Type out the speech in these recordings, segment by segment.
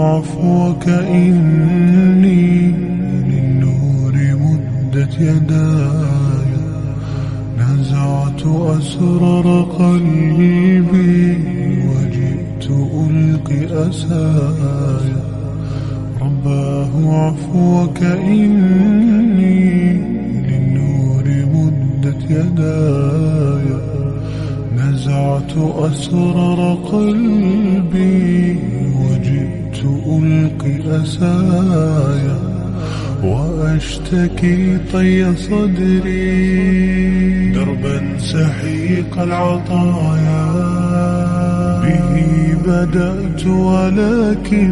عفوك إني للنور مدت يداي، نزعت أسرار قلبي وجئت ألقي أساي. رباه عفوك إني للنور مدت يداي، نزعت أسرار قلبي وجئت ألقي أسايا، وأشتكي طي صدري دربا سحيق العطايا. به بدأت ولكن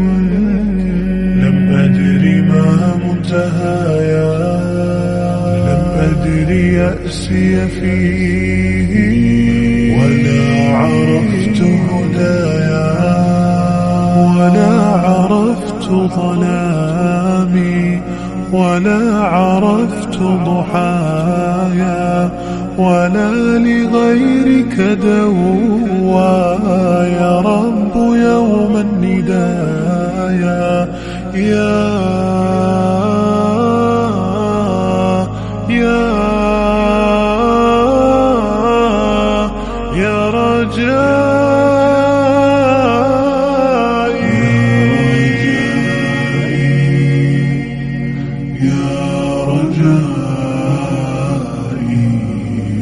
لم أدر ما منتهايا، لم أدر يأسي فيه ولا عرفت هدايا، ولا عرفت ظلامي، ولا عرفت ضحايا، ولا لغيرك دوايا. رب يوم الندايا يا رجائي، يا رجائي،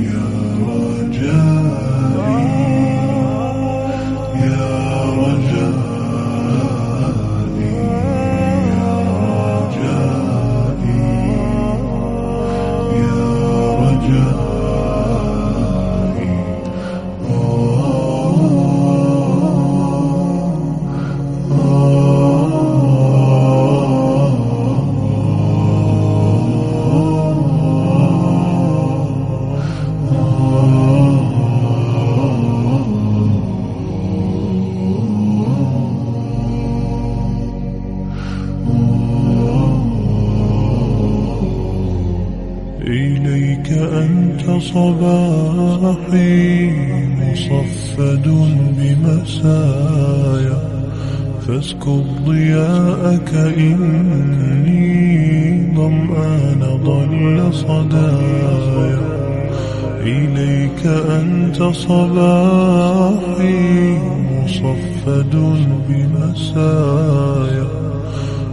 يا رجائي، يا رجائي، يا رجائي. إليك أنت صباحي مصفد بمسايا، فاسكب ضياءك إني ظمآن ضل صدايا. إليك أنت صباحي مصفد بمسايا،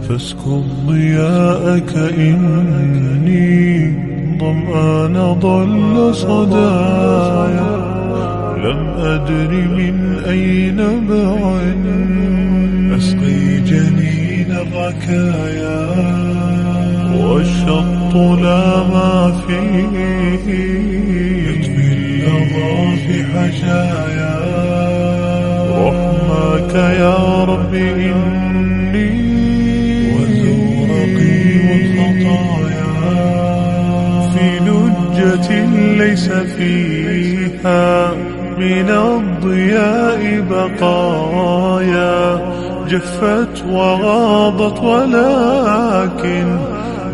فاسكب ضياءك إني ظمآن ضل صدايا. لم أدر من أي نبع أسقي جنين الركايا، والشط لا ما فيه يطفي اللظى في حشايا. رحماك يا رب إني وزورقي والخطايا في لجة ليس فيها من الضياء بقايا. جفت وغاضت ولكن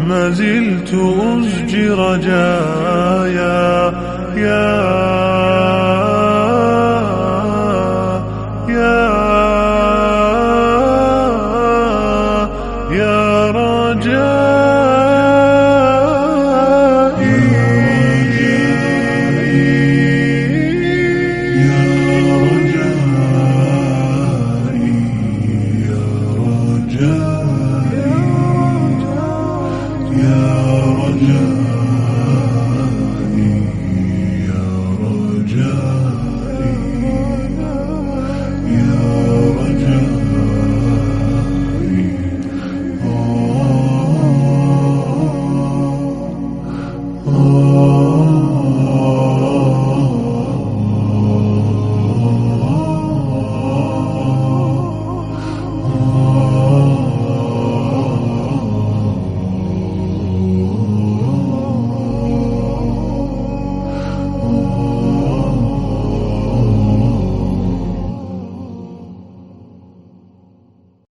ما زلت أزجي رجايا.